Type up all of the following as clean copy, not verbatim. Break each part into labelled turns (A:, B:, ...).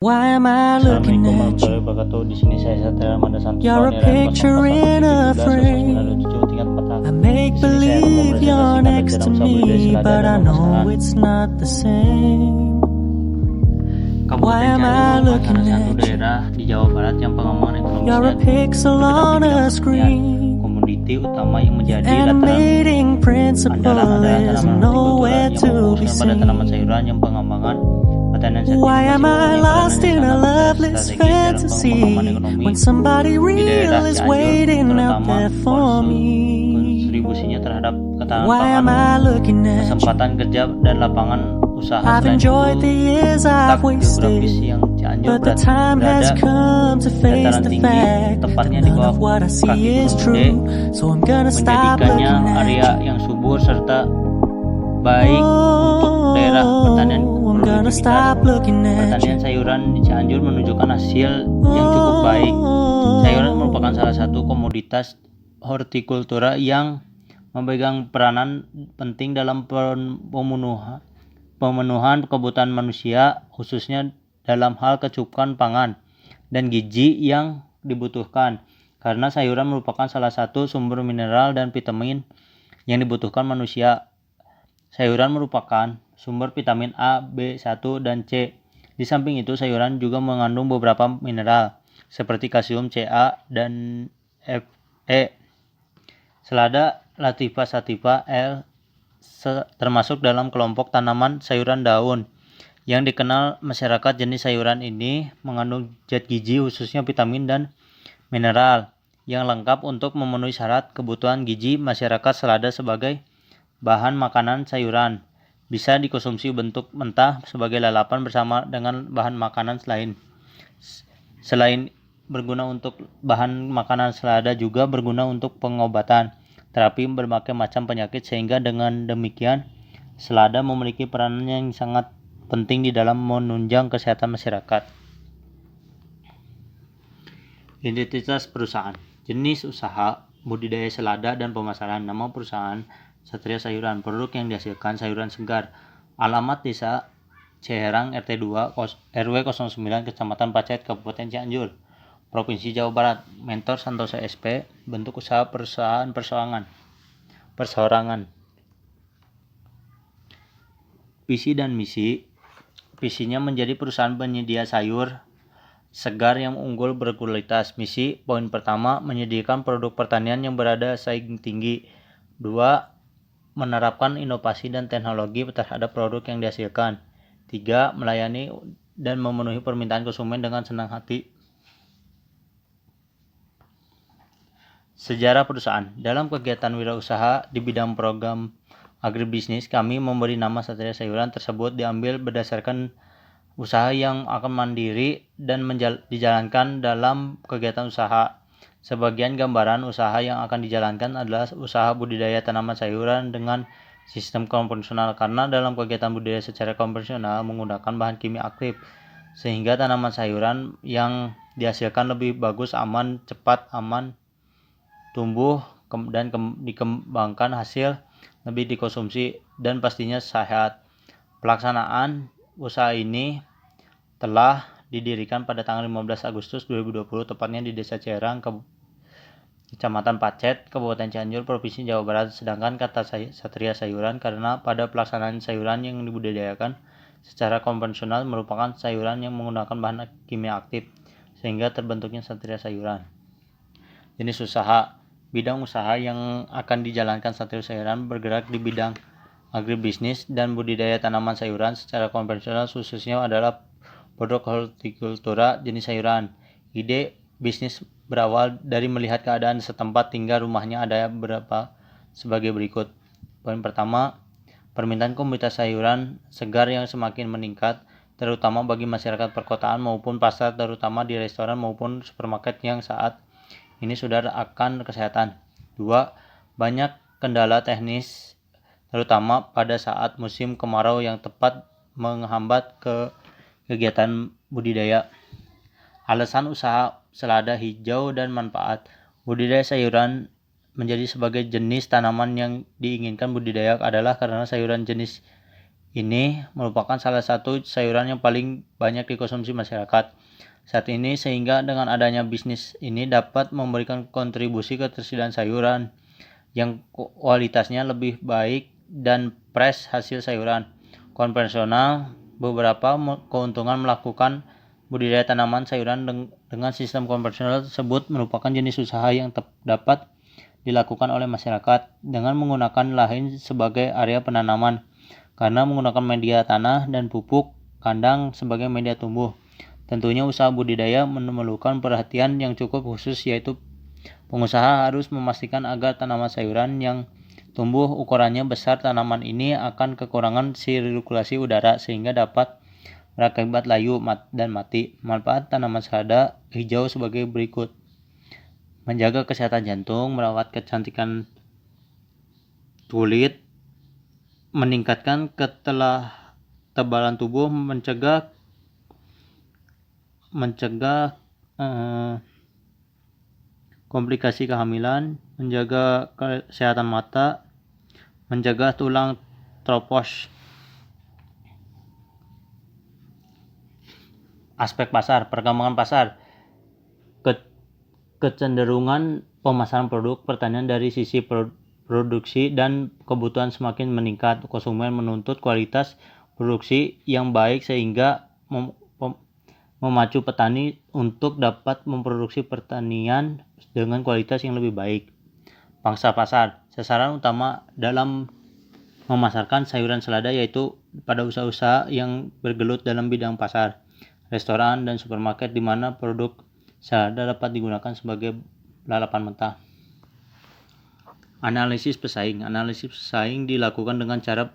A: Why am I looking
B: Assalamualaikum
A: at you?
B: warahmatullahi wabarakatuh. Di sini saya Satria Ramanda Santos.
A: You're a picture in a frame. I make believe you're next to me, but I know it's not the same. Why
B: Kabupaten
A: am I
B: Cianjur merupakan
A: looking
B: salah satu
A: at you?
B: daerah di Jawa Barat yang pengembangan ekonomisnya
A: You're a pixel
B: bergerak
A: on
B: di bidang
A: a
B: pertanian.
A: screen.
B: Komoditi utama yang menjadi
A: Animating
B: andalan
A: principle
B: adalah
A: is
B: tanaman hortikultura
A: nowhere
B: yang
A: to be
B: memfokuskan pada tanaman
A: seen.
B: sayuran yang pengembangan pertanian saat ini
A: Why
B: masih
A: am I
B: mempunyai peranan
A: lost
B: yang
A: in a
B: sangat
A: loveless
B: strategis dalam pengembangan
A: fantasy
B: ekonomi
A: when somebody
B: di daerah
A: real is
B: Cianjur,
A: waiting out
B: terutama
A: there for me?
B: kontribusinya terhadap ketahanan
A: Why am
B: pangan,
A: I looking at you?
B: kesempatan kerja dan lapangan usaha.
A: I've
B: Selain
A: enjoyed
B: itu,
A: the years
B: letak
A: I've
B: geografis
A: wasted,
B: yang Cianjur
A: but the time has
B: berada
A: come to face
B: dataran
A: the
B: tinggi,
A: fact
B: tepatnya
A: that
B: di
A: none
B: bawah
A: of what I
B: kaki
A: see is
B: Gunung Gede,
A: true. So I'm gonna stop
B: menjadikannya
A: looking at
B: area
A: you.
B: yang subur serta baik untuk daerah pertanian
A: I'm gonna
B: produktivitas.
A: stop looking at
B: Pertanian
A: you.
B: sayuran di Cianjur menunjukkan hasil yang cukup baik. Sayuran merupakan salah satu komoditas hortikultura yang memegang peranan penting dalam pemenuhan kebutuhan manusia, khususnya dalam hal kecukupan pangan dan gizi yang dibutuhkan. Karena sayuran merupakan salah satu sumber mineral dan vitamin yang dibutuhkan manusia. Sayuran merupakan sumber vitamin A, B1, dan C. Di samping itu, sayuran juga mengandung beberapa mineral seperti kalsium, Ca, dan Fe. Selada Latifa sativa L termasuk dalam kelompok tanaman sayuran daun yang dikenal masyarakat. Jenis sayuran ini mengandung zat gizi khususnya vitamin dan mineral yang lengkap untuk memenuhi syarat kebutuhan gizi masyarakat. Selada sebagai bahan makanan sayuran bisa dikonsumsi bentuk mentah sebagai lalapan bersama dengan bahan makanan lain. Selain berguna untuk bahan makanan, selada juga berguna untuk pengobatan, terapi berbagai macam penyakit, sehingga dengan demikian selada memiliki peranan yang sangat penting di dalam menunjang kesehatan masyarakat. Identitas perusahaan, jenis usaha, budidaya selada dan pemasaran. Nama perusahaan Satria Sayuran. Produk yang dihasilkan sayuran segar. Alamat Desa Ciherang RT 2 RW 09 Kecamatan Pacet Kabupaten Cianjur, Provinsi Jawa Barat. Mentor Santosa SP. Bentuk usaha perusahaan perseorangan. Visi dan misi. Visinya menjadi perusahaan penyedia sayur segar yang unggul berkualitas. Misi, poin pertama, menyediakan produk pertanian yang berada saing tinggi. 2. Menerapkan inovasi dan teknologi terhadap produk yang dihasilkan. 3. Melayani dan memenuhi permintaan konsumen dengan senang hati. Sejarah perusahaan. Dalam kegiatan wirausaha di bidang program agribisnis, kami memberi nama Satria Sayuran. Tersebut diambil berdasarkan usaha yang akan mandiri dan dijalankan dalam kegiatan usaha. Sebagian gambaran usaha yang akan dijalankan adalah usaha budidaya tanaman sayuran dengan sistem konvensional, karena dalam kegiatan budidaya secara konvensional menggunakan bahan kimia aktif, sehingga tanaman sayuran yang dihasilkan lebih bagus, aman, cepat, aman tumbuh dan dikembangkan, hasil lebih dikonsumsi, dan pastinya sehat. Pelaksanaan usaha ini telah didirikan pada tanggal 15 Agustus 2020, tepatnya di Desa Ciherang, Kecamatan Pacet, Kabupaten Cianjur, Provinsi Jawa Barat. Sedangkan kata Satria Sayuran karena pada pelaksanaan sayuran yang dibudidayakan secara konvensional merupakan sayuran yang menggunakan bahan kimia aktif, sehingga terbentuknya Satria Sayuran. Jenis usaha. Bidang usaha yang akan dijalankan Satria Sayuran bergerak di bidang agribisnis dan budidaya tanaman sayuran secara konvensional, khususnya adalah produk hortikultura jenis sayuran. Ide bisnis berawal dari melihat keadaan setempat hingga rumahnya ada berapa sebagai berikut. Poin pertama, permintaan komoditas sayuran segar yang semakin meningkat, terutama bagi masyarakat perkotaan maupun pasar, terutama di restoran maupun supermarket yang saat ini sudah akan kesehatan. 2. Banyak kendala teknis, terutama pada saat musim kemarau yang tepat menghambat kegiatan budidaya. Alasan usaha selada hijau dan manfaat. Budidaya sayuran menjadi sebagai jenis tanaman yang diinginkan budidaya adalah karena sayuran jenis ini merupakan salah satu sayuran yang paling banyak dikonsumsi masyarakat saat ini, sehingga dengan adanya bisnis ini dapat memberikan kontribusi ke ketersediaan sayuran yang kualitasnya lebih baik dan fresh hasil sayuran konvensional. Beberapa keuntungan melakukan budidaya tanaman sayuran dengan sistem konvensional tersebut merupakan jenis usaha yang dapat dilakukan oleh masyarakat dengan menggunakan lahan sebagai area penanaman, karena menggunakan media tanah dan pupuk kandang sebagai media tumbuh. Tentunya usaha budidaya memerlukan perhatian yang cukup khusus, yaitu pengusaha harus memastikan agar tanaman sayuran yang tumbuh ukurannya besar tanaman ini akan kekurangan sirkulasi udara sehingga dapat berakibat layu dan mati. Manfaat tanaman selada hijau sebagai berikut: menjaga kesehatan jantung, merawat kecantikan kulit, meningkatkan ketebalan tubuh, mencegah komplikasi kehamilan, menjaga kesehatan mata, menjaga tulang tropos. Aspek pasar, perkembangan pasar, kecenderungan pemasaran produk pertanian dari sisi produksi dan kebutuhan semakin meningkat. Konsumen menuntut kualitas produksi yang baik sehingga memacu petani untuk dapat memproduksi pertanian dengan kualitas yang lebih baik. Pangsa pasar, sasaran utama dalam memasarkan sayuran selada yaitu pada usaha-usaha yang bergelut dalam bidang pasar, restoran dan supermarket, di mana produk selada dapat digunakan sebagai lalapan mentah. Analisis pesaing dilakukan dengan cara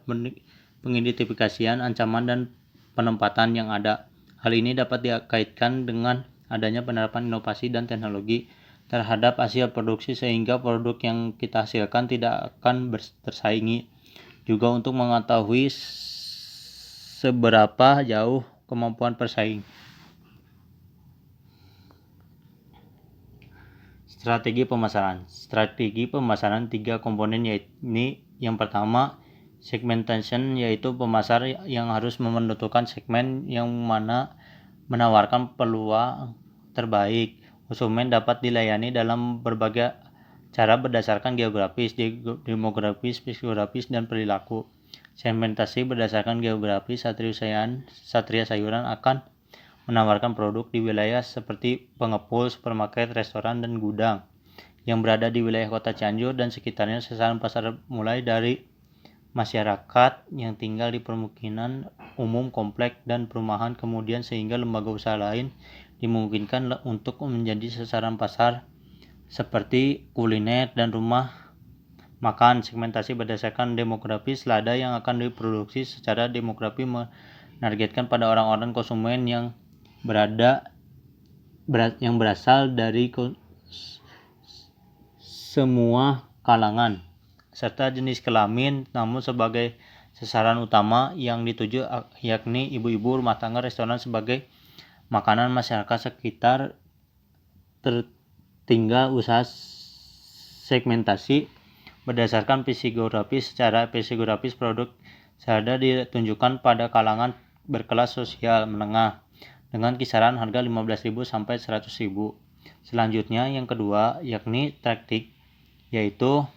B: pengidentifikasian ancaman dan penempatan yang ada. Hal ini dapat dikaitkan dengan adanya penerapan inovasi dan teknologi terhadap hasil produksi sehingga produk yang kita hasilkan tidak akan tersaingi. Juga untuk mengetahui seberapa jauh kemampuan persaing. Strategi pemasaran 3 komponen, yaitu yang pertama segmentation, yaitu pemasar yang harus menentukan segmen yang mana menawarkan peluang terbaik. Konsumen dapat dilayani dalam berbagai cara berdasarkan geografis, demografis, psikografis, dan perilaku. Segmentasi berdasarkan geografis, satria sayuran akan menawarkan produk di wilayah seperti pengepul, supermarket, restoran, dan gudang yang berada di wilayah kota Cianjur dan sekitarnya. Sasaran pasar mulai dari masyarakat yang tinggal di permukiman umum, komplek, dan perumahan, kemudian sehingga lembaga usaha lain dimungkinkan untuk menjadi sasaran pasar seperti kuliner dan rumah makan. Segmentasi berdasarkan demografis, lada yang akan diproduksi secara demografi menargetkan pada orang-orang konsumen yang berasal dari semua kalangan serta jenis kelamin, namun sebagai sasaran utama yang dituju yakni ibu-ibu rumah tangga, restoran sebagai makanan masyarakat sekitar. Tertinggal usaha segmentasi berdasarkan psikografis. Secara psikografis, produk selada ditunjukkan pada kalangan berkelas sosial menengah dengan kisaran harga 15.000 sampai 100.000. Selanjutnya yang kedua yakni taktik, yaitu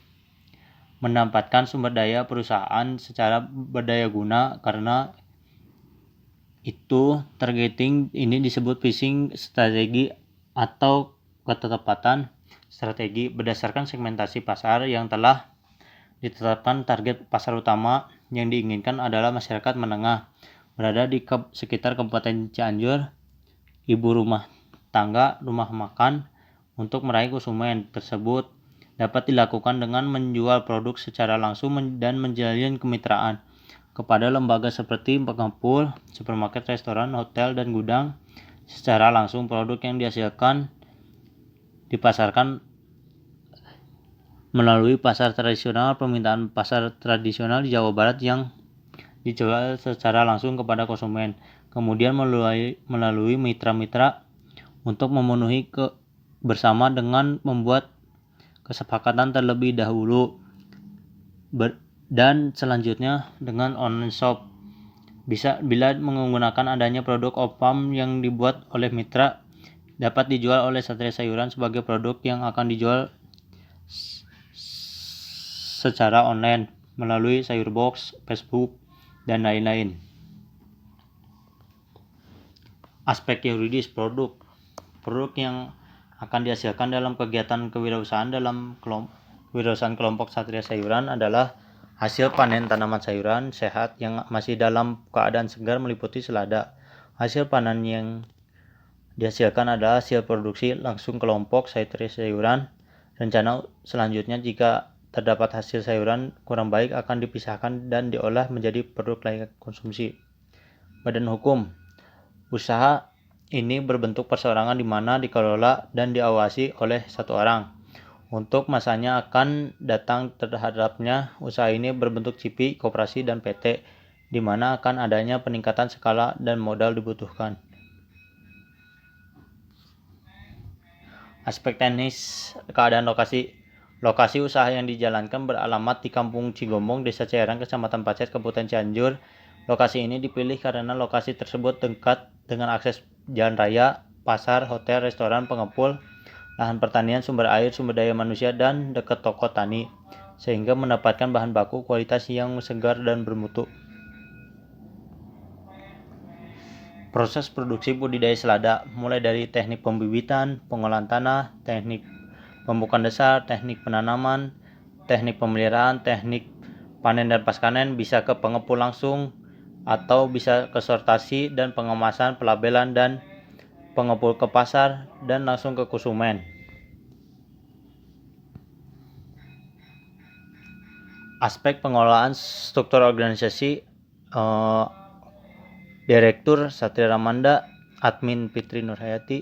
B: menempatkan sumber daya perusahaan secara berdaya guna. Karena itu targeting ini disebut phishing strategi atau ketepatan strategi berdasarkan segmentasi pasar yang telah ditetapkan. Target pasar utama yang diinginkan adalah masyarakat menengah berada di sekitar Kabupaten Cianjur, ibu rumah tangga, rumah makan. Untuk meraih konsumen tersebut dapat dilakukan dengan menjual produk secara langsung dan menjalin kemitraan kepada lembaga seperti pengepul, supermarket, restoran, hotel, dan gudang. Secara langsung produk yang dihasilkan dipasarkan melalui pasar tradisional. Permintaan pasar tradisional di Jawa Barat yang dijual secara langsung kepada konsumen, kemudian melalui mitra-mitra untuk memenuhi bersama dengan membuat kesepakatan terlebih dahulu dan selanjutnya dengan online shop. Bila menggunakan adanya produk OPAM yang dibuat oleh mitra dapat dijual oleh Satria Sayuran sebagai produk yang akan dijual secara online melalui Sayurbox, Facebook, dan lain-lain. Aspek yuridis produk yang akan dihasilkan dalam kegiatan kewirausahaan kewirausahaan kelompok Satria Sayuran adalah hasil panen tanaman sayuran sehat yang masih dalam keadaan segar meliputi selada. Hasil panen yang dihasilkan adalah hasil produksi langsung kelompok Satria Sayuran. Rencana selanjutnya jika terdapat hasil sayuran kurang baik akan dipisahkan dan diolah menjadi produk layak konsumsi. Badan hukum. Usaha ini berbentuk perseorangan di mana dikelola dan diawasi oleh satu orang. Untuk masanya akan datang terhadapnya, usaha ini berbentuk CIPI, koperasi, dan PT, di mana akan adanya peningkatan skala dan modal dibutuhkan. Aspek teknis keadaan lokasi. Lokasi usaha yang dijalankan beralamat di Kampung Cigombong, Desa Ciherang, Kecamatan Pacet, Kabupaten Cianjur. Lokasi ini dipilih karena lokasi tersebut dekat dengan akses jalan raya, pasar, hotel, restoran, pengepul, lahan pertanian, sumber air, sumber daya manusia, dan dekat toko tani, sehingga mendapatkan bahan baku kualitas yang segar dan bermutu. Proses produksi budidaya selada, mulai dari teknik pembibitan, pengolahan tanah, teknik pembukaan dasar, teknik penanaman, teknik pemeliharaan, teknik panen dan paskanen, bisa ke pengepul langsung, atau bisa ke sortasi dan pengemasan, pelabelan, dan pengepul ke pasar dan langsung ke konsumen. Aspek pengelolaan struktur organisasi, Direktur Satria Ramanda, Admin Fitri Nurhayati,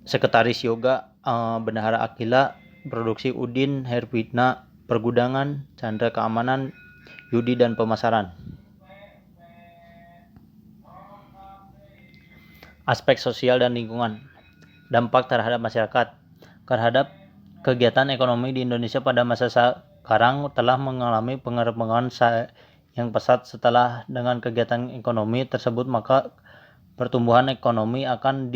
B: Sekretaris Yoga Bendahara Akila, Produksi Udin Herwitna, Pergudangan Chandra Keamanan, Yudi, dan Pemasaran. Aspek sosial dan lingkungan. Dampak terhadap masyarakat. Terhadap kegiatan ekonomi di Indonesia pada masa sekarang telah mengalami pengembangan yang pesat. Setelah dengan kegiatan ekonomi tersebut, maka pertumbuhan ekonomi akan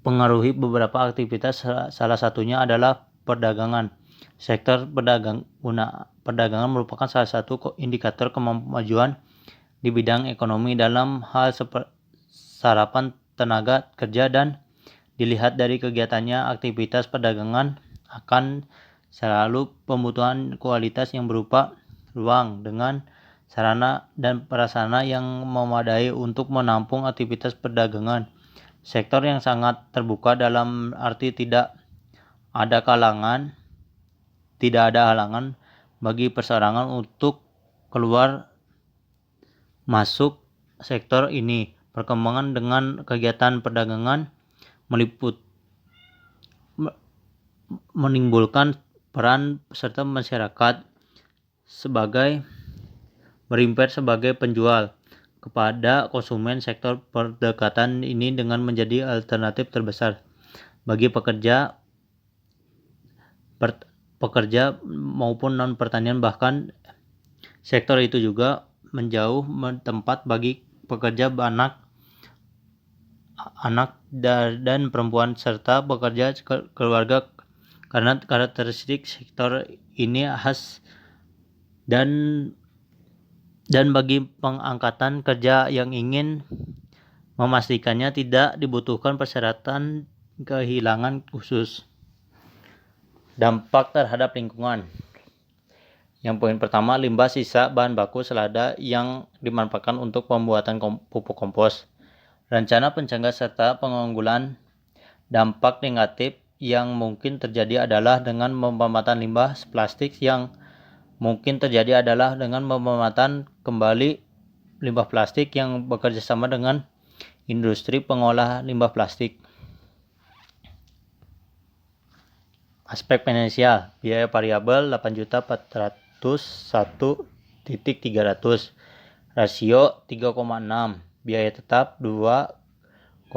B: dipengaruhi beberapa aktivitas, salah satunya adalah perdagangan. Sektor perdagangan merupakan salah satu indikator kemajuan di bidang ekonomi dalam hal serapan tenaga kerja, dan dilihat dari kegiatannya, aktivitas perdagangan akan selalu membutuhkan kualitas yang berupa ruang dengan sarana dan prasarana yang memadai untuk menampung aktivitas perdagangan. Sektor yang sangat terbuka dalam arti tidak ada halangan bagi perseorangan untuk keluar masuk sektor ini. Perkembangan dengan kegiatan perdagangan menimbulkan peran peserta masyarakat berimpact sebagai penjual kepada konsumen. Sektor perdekatan ini dengan menjadi alternatif terbesar bagi pekerja maupun non pertanian. Bahkan sektor itu juga menjauh tempat bagi pekerja anak dan perempuan serta pekerja keluarga, karena karakteristik sektor ini khas dan bagi pengangkatan kerja yang ingin memastikannya tidak dibutuhkan persyaratan kehilangan khusus. Dampak terhadap lingkungan. Yang poin pertama, limbah sisa bahan baku selada yang dimanfaatkan untuk pembuatan pupuk kompos. Rencana pencegah serta pengunggulan. Dampak negatif yang mungkin terjadi adalah dengan pemanfaatan limbah plastik. Yang mungkin terjadi adalah dengan pemanfaatan kembali limbah plastik yang bekerja sama dengan industri pengolah limbah plastik. Aspek finansial, biaya variabel 8.401.300, rasio 3,6, biaya tetap 2,91300,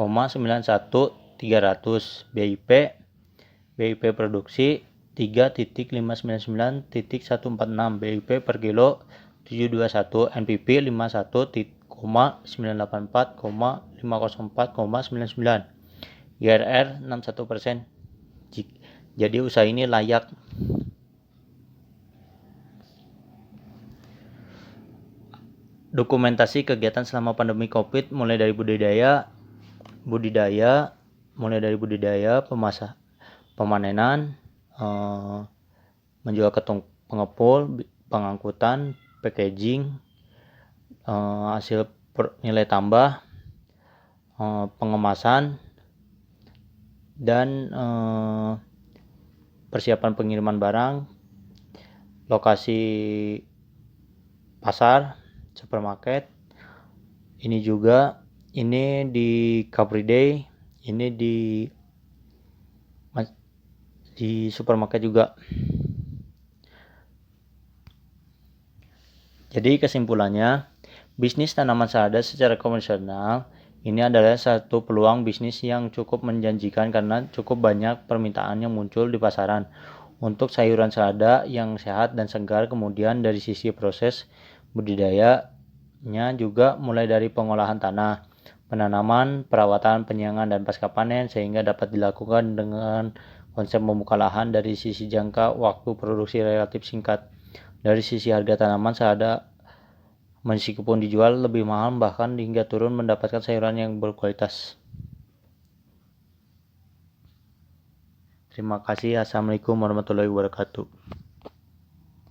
B: BIP produksi 53.599.146, BIP per kilo 721, NPP 51.984,504,99, IRR 61%. Jadi usaha ini layak. Dokumentasi kegiatan selama pandemi Covid mulai dari budidaya, pemanenan, menjual ke pengepul, pengangkutan, packaging, hasil nilai tambah, pengemasan, dan persiapan pengiriman barang, lokasi pasar, supermarket. Ini di Car Free Day, ini di supermarket juga. Jadi kesimpulannya, bisnis tanaman selada secara konvensional ini adalah satu peluang bisnis yang cukup menjanjikan karena cukup banyak permintaan yang muncul di pasaran untuk sayuran selada yang sehat dan segar. Kemudian dari sisi proses budidayanya juga mulai dari pengolahan tanah, penanaman, perawatan, penyiangan, dan pasca panen sehingga dapat dilakukan dengan konsep membuka lahan. Dari sisi jangka waktu produksi relatif singkat. Dari sisi harga tanaman selada meskipun dijual lebih mahal bahkan hingga turun mendapatkan sayuran yang berkualitas. Terima kasih. Assalamualaikum warahmatullahi wabarakatuh.